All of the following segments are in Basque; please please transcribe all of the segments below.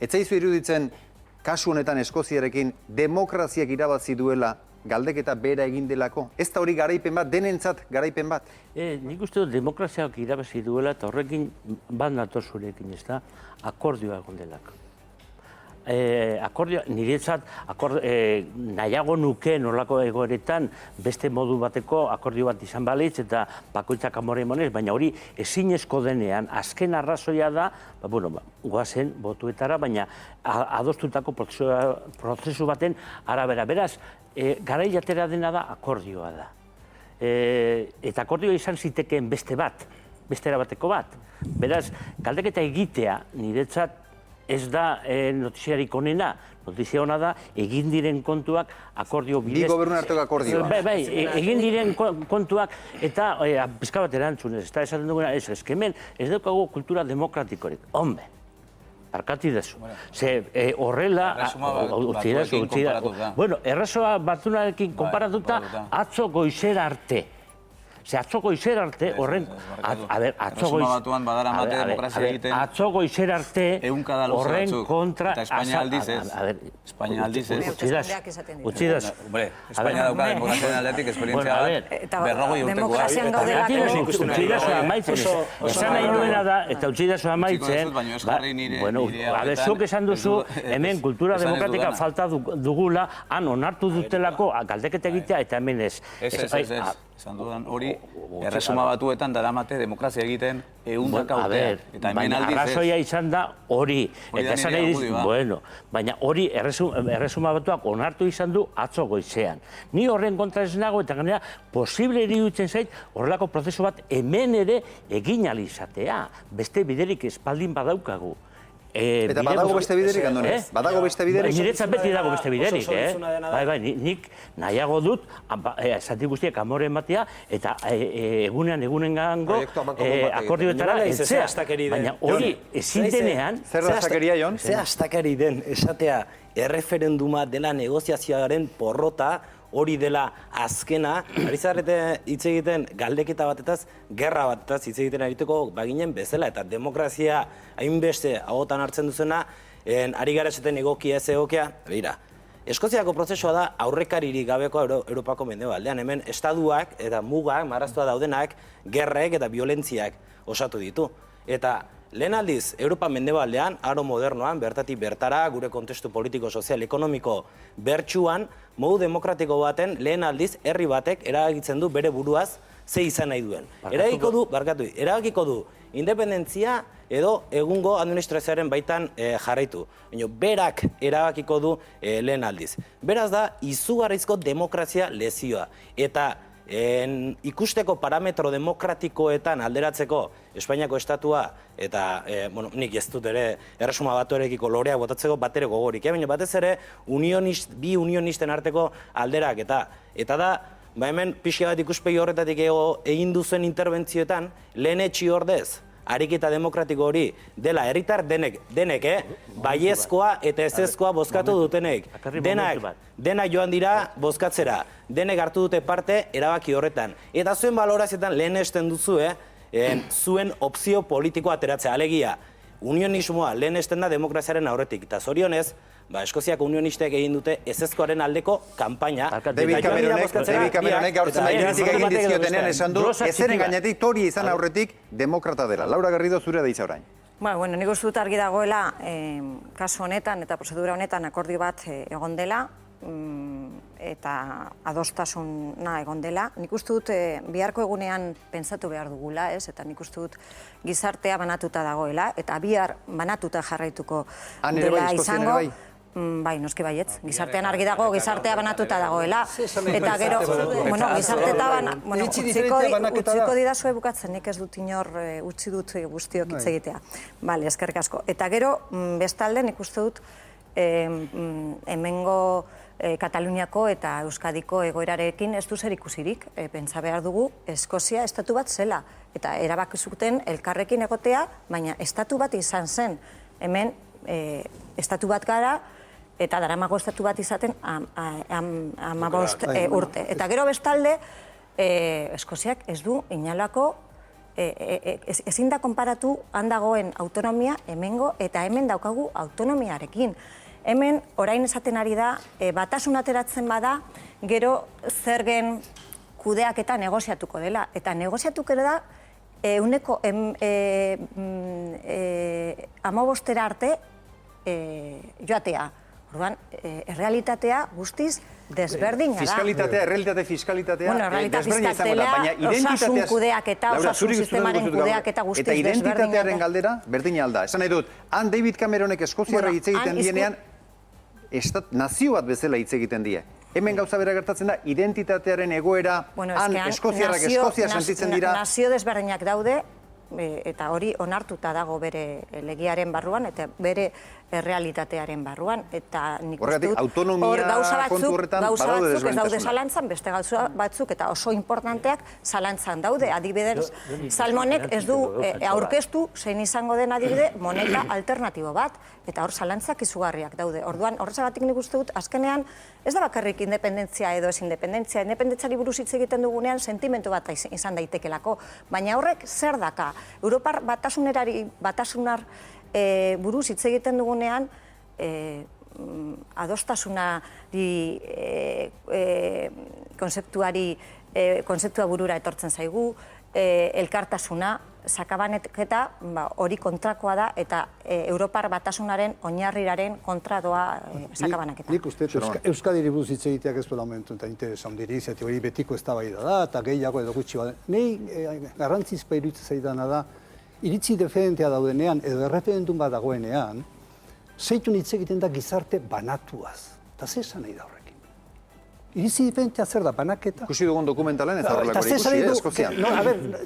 etzaizu iruditzen kasu honetan Eskoziarekin demokraziak irabazi duela galdeketa bera egin delako? Ez da hori garaipen bat, denentzat garaipen bat? Nik uste dut demokraziak irabazi duela eta horrekin bat nator zurekin, ez da, akordioa egon delako. Niretzat nahiago nuke nolako egoeretan beste modu bateko akordio bat izan balitz eta bakoitzak amore emonez, baina hori ezinezko denean, azken arrazoia da, goazen botuetara, baina adostutako prozesu baten arabera. Beraz, garai atera dena da akordioa da. Eta akordioa izan zitekeen beste bat, beste erabateko bat. Beraz, galdeketa egitea niretzat ez da notiziarik onena. Notizia hona da, egin diren kontuak akordio bidez... Bi gobernuen arteko akordioa. Bai, egin diren kontuak eta pizka bat erantzunez, eta esaten duguna, ez hemen ez daukagu kultura demokratikorik. Hombre, barkati dezu. Ze horrela... Errazoa batzunarekin konparatuta atzo goizera arte. Ze atzo goizera arte horren... Atzo goizera arte horren kontra... Eta Espainia aldiz ez. Espainia aldiz ez. Utsidaz. Espainia dauka demokrazioen aldetik esperientzia bat berrogoi urtekoa. Utsidazua amaitzen. Esan nahi nuena da, eta utsidazua amaitzen... Zuk esan duzu, hemen kultura demokratika falta dugula, han onartu dutelako galdeketa egitea, eta hemen ez. Esan dudan hori, Erresuma Batuetan daramate demokrazia egiten ehundaka urtean. Eta hemen aldiz ez. Arrazoia izan da hori. Eta esan nahi diz, baina hori Erresuma Batuak onartu izan du atzo goizean. Ni horren kontra ez nago eta gainera posible iruditzen zait horrelako prozesu bat hemen ere egin ahal izatea. Beste biderik espaldin badaukagu. Eta badago beste biderik, Andonez? Badago beste biderik? Niretzat beti dago beste biderik, Bai, nik nahiago dut, zati guztiak amore ematea, eta egunen gango akordioetara etzea. Baina hori ezin denean... Zer astakeria, Jon? Zer astakeri den esatea erreferenduma dela negoziazioaren porrota, hori dela azkena, ari zarete hitz egiten galdeketa batetaz, gerra batetaz hitz egiten arituko baginen bezala, eta demokrazia hainbeste ahotan hartzen duzena, ari gara esaten egokia ez egokia, begira. Eskoziako prozesua da aurrekaririk gabeko Europako mendebaldean, hemen estaduak eta mugak, marraztua daudenak, gerrek eta violentziak osatu ditu. Eta lehen aldiz, Europa mendebaldean, aro modernoan, bertatik bertara, gure kontestu politiko, sozial, ekonomiko bertsuan, modu demokratiko baten, lehen aldiz, herri batek eragitzen du bere buruaz ze izan nahi duen. Eragiko du independentzia edo egungo administrazioaren baitan jarraitu. Berak erabakiko du lehen aldiz. Beraz da, izugarrizko demokrazia lezioa. Eta ikusteko parametro demokratikoetan alderatzeko Espainiako estatua, eta nik ez dut ere Erresuma Batuarekiko loreak botatzeko bat ere gogorik, baina batez ere bi unionisten arteko alderak, eta da, hemen pixka bat ikuspegi horretatik egin duzen interbentzioetan, lehen etxi ordez, ariketa demokratiko hori dela herritar denek, baiezkoa eta ezezkoa bozkatu dutenek. Denak joan dira bozkatzera, denek hartu dute parte erabaki horretan. Eta zuen balorazietan lehen esten duzu, zuen opzio politikoa ateratzea. Alegia, unionismoa lehen esten da demokraziaren aurretik. Eta zorionez, Eskoziako unionistek egin dute ezezkoaren aldeko kanpaina. David Cameronek gaurtzen kritika egin dizkiotenean esan du, ezeren gainetik tori izan aurretik demokrata dela. Laura Garrido, zure da itza orain. Bueno, nik uste dut argi dagoela, kasu honetan eta prozedura honetan akordio bat egon dela, eta adostasuna egon dela. Nik uste dut biharko egunean pentsatu behar dugula, eta nik uste dut gizartea banatuta dagoela, eta bihar banatuta jarraituko dela izango. Bai, noski baietz. Gizartean argi dago, gizartea banatuta dagoela. Eta gero, utziko didazue bukatzen, nik ez dut inor utzi dut guztiok hitz egitea. Bale, eskerrik asko. Eta gero, bestalde, nik uste dut, hemengo Kataluniako eta Euskadiko egoerarekin ez du zer ikusirik. Pentsa behar dugu, Eskozia estatu bat zela. Eta erabaki zuten elkarrekin egotea, baina estatu bat izan zen. Hemen, estatu bat gara, eta daramago estatu bat izaten 15 urte. Eta gero bestalde, Eskoziak ez du inolako ezin da konparatu handagoen autonomia hemengo eta hemen daukagu autonomiarekin. Hemen orain esaten ari da, batasun ateratzen bada, gero zergen kudeaketa negoziatuko dela. Eta negoziatuko da, euneko 15 arte joatea. Orduan, errealitatea guztiz desberdina da. Fiskalitatea, errealitate fiskalitatea Bueno, errealitate desberdina izango da, baina fiskalitatea, osasun kudeaketa, Laura, osasun zuri gustuko sistemaren dut gaur. kudeaketa guztiz Eta identitatearen desberdina da. galdera, berdina alda. Esan nahi dut, han David Cameronek Eskoziarra Bueno, hitz egiten han dienean, nazio bat bezala hitz egiten die. Hemen gauza bera gertatzen da, identitatearen egoera, han Eskoziarrak Eskozia sentitzen dira. Nazio desberdinak daude, eta hori onartuta dago bere legiaren barruan, eta bere realitatearen barruan, eta nik uste dut, autonomia kontu horretan badaude ez daude desberdintasuna. zalantzan, beste gauza batzuk, eta oso importanteak zalantzan daude. Adibidez, Salmonek ez du aurkeztu zein izango den adibide moneta alternatibo bat, eta hor zalantzak izugarriak daude. Orduan, horrezagatik nik uste dut, azkenean, ez da bakarrik independentzia edo ez independentzia. Independentziari buruz hitz egiten dugunean sentimentu bat izan daitekelako. Baina horrek zer daka? Europar batasunar buruz hitz egiten dugunean adostasunari kontzeptua burura etortzen zaigu, elkartasuna, sakabaneketa hori kontrakoa da eta Europar batasunaren oinarriraren kontra doa sakabaneketa. Nik uste Euskadiri buruz hitz egiteak ez duela momentu eta interesa handirik, zati hori betiko eztabaida da eta gehiago edo gutxi bat. Nei garrantzizkoa iruditzen zaidana da, iritzi diferentea daudenean edo erreferendum bat dagoenean, zeitun hitz egiten da gizarte banatuaz. Eta ze esan nahi da horrekin? Iritzi diferentea zer da, banaketa? Ikusi dugun dokumentalen ez horrelako ikusi, Eskozian.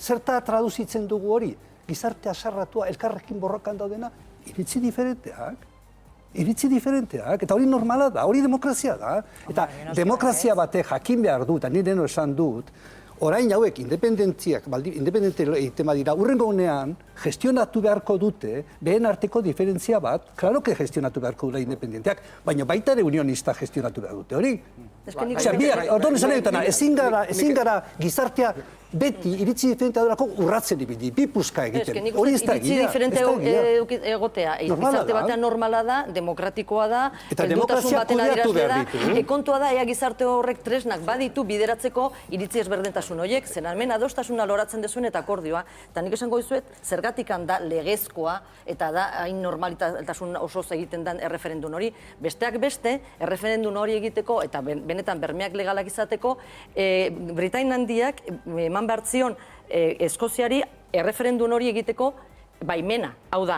Zerta traduzitzen dugu hori? Gizartea sarratua, elkarrekin borrokan daudena, iritzi diferenteak. Eta hori normala da, hori demokrazia da. Eta demokrazia batek jakin behar du, eta nireno esan dut, orain hauek independente egiten badira, urrengo honean gestionatu beharko dute, behen arteko diferentzia bat, klaro que gestionatu beharko dute independenteak, baina baita ere unionista gestionatu behar dute, hori? Orduan esan edutana, ezin gara gizartea beti iritzi diferentea durako urratzen ibili, bi puska egiten. Hori ez da iritzi diferente egotea. Gizarte batean normala da, demokratikoa da, heldutasun baten adierazle da, kontua da, ea gizarte horrek tresnak baditu bideratzeko iritzi ezberdintasun horiek, zen hemen adostasuna loratzen dezuen eta akordioa. Eta nik esango dizuet, zergatikan da legezkoa eta da hain normalitasun osoz egiten den erreferendun hori. Besteak beste, erreferendun hori egiteko eta benetan bermeak legalak izateko, Britain handiak eman behartzion Eskoziari erreferendun hori egiteko baimena. Hau da,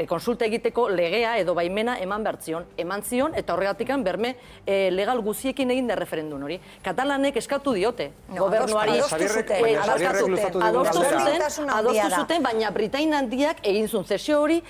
konsulta egiteko legea edo baimena eman behartzion. Eman zion eta horregatikan berme legal guziekin egin da erreferendun hori. Katalanek eskatu diote gobernuari. Adostu zuten, baina Britain handiak egin zuen zesio hori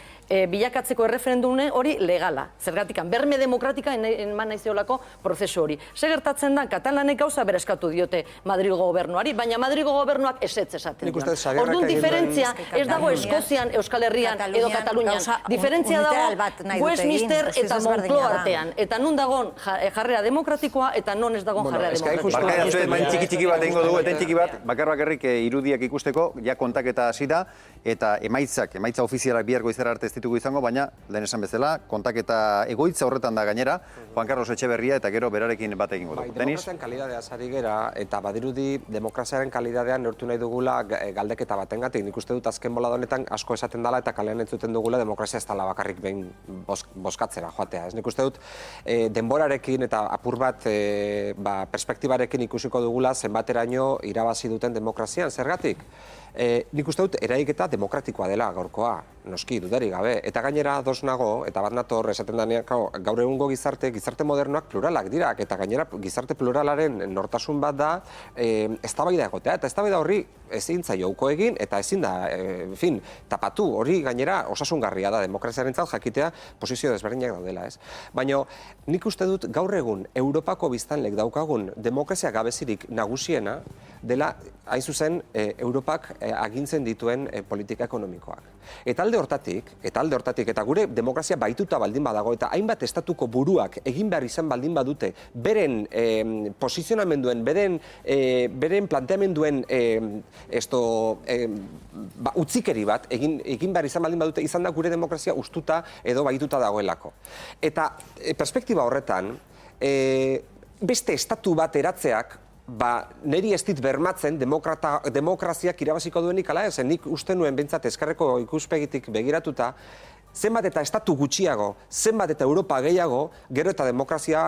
bilakatzeko erreferendune hori legala. Zergatikan, berme demokratika eman nahi zeolako prozesu hori. Segertatzen da, Katalanek gauza bere eskatu diote Madrilgo gobernuari, baina Madrilgo gobernuak esetz esaten dion. Orduan diferentzia ez dago Eskozian, Euskal Herrian edo Katalunian. Diferentzia dago Westminster eta Moncloa artean. Eta nun dagoen jarrera demokratikoa eta non ez dagoen jarrera demokratikoa. Barkaiatzu, main txiki bat egingo dugu, eten txiki bat, bakarrik irudiak ikusteko, ja kontaketa hasi da, eta emaitza ofizialak bihar goizera arte ez ditugu izango, baina lehen esan bezala, kontaketa egoitza horretan da gainera, Juan Carlos Etxeberria eta gero berarekin bat egingo dugu. Demokraziaren kalidadea sari gera, eta badirudi demokraziaren kalidadean neurtu nahi dugula galdeketa batengatik. Nik uste dut azken bolada honetan asko esaten dela eta kalean entzuten dugula demokrazia ez dela bakarrik behin bozkatzera joatea. Nik uste dut denborarekin eta apur bat perspektibarekin ikusiko dugula zenbateraino irabazi duten demokrazian. Zergatik? Nik uste dut eraiketa demokratikoa dela gaurkoa, noski, dudarik gabe. Eta gainera ados nago, eta bat nator esaten denean, gaur egungo gizarte modernoak pluralak dirak, eta gainera gizarte pluralaren nortasun bat da eztabaida egotea, eta eztabaida horri ezin zaio uko egin, eta ezin da, tapatu, hori gainera osasungarria da demokraziarentzat jakitea posizio desberdinak daudela, ez? Baina nik uste dut gaur egun Europako biztanlek daukagun demokrazia gabezirik nagusiena dela, hain zuzen, Europak agintzen dituen politika ekonomikoak. Eta alde hortatik, eta alde hortatik, eta gure demokrazia baituta baldin badago, eta hainbat estatuko buruak egin behar izan baldin badute, beren posizionamenduen, beren planteamenduen utzikeri bat, egin behar izan baldin badute, izan da gure demokrazia ustuta edo baituta dagoelako. Eta perspektiba horretan, beste estatu bat eratzeak, niri ez dit bermatzen demokraziak irabaziko duenik ala ez, nik uste nuen bentsat eskerreko ikuspegitik begiratuta, zenbat eta estatu gutxiago, zenbat eta Europa gehiago, gero eta demokrazia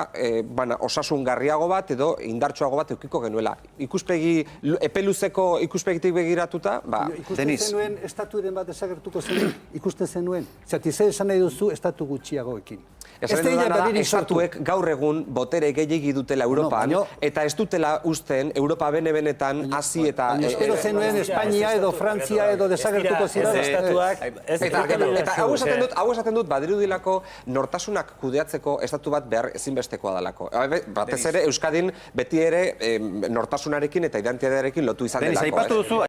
osasungarriago bat edo indartsuago bat eukiko genuela. Ikuspegi, epeluzeko ikuspegitik begiratuta, Ikusten zenuen estaturen bat desagertuko zenuen, ikusten zenuen. Zati, zer esan nahi duzu estatu gutxiagoekin. Esan dudana da, estatuek gaur egun botere gehiagi dutela Europan, eta ez dutela usten Europa bene-benetan hasi eta... Espero zenuen Espainia edo Frantzia edo desagertuko ziren estatuak... Eta hau esaten dut, badirudilako nortasunak kudeatzeko estatu bat behar ezinbestekoa dalako. Batez ere, Euskadin beti ere nortasunarekin eta identitatearekin lotu izan delako.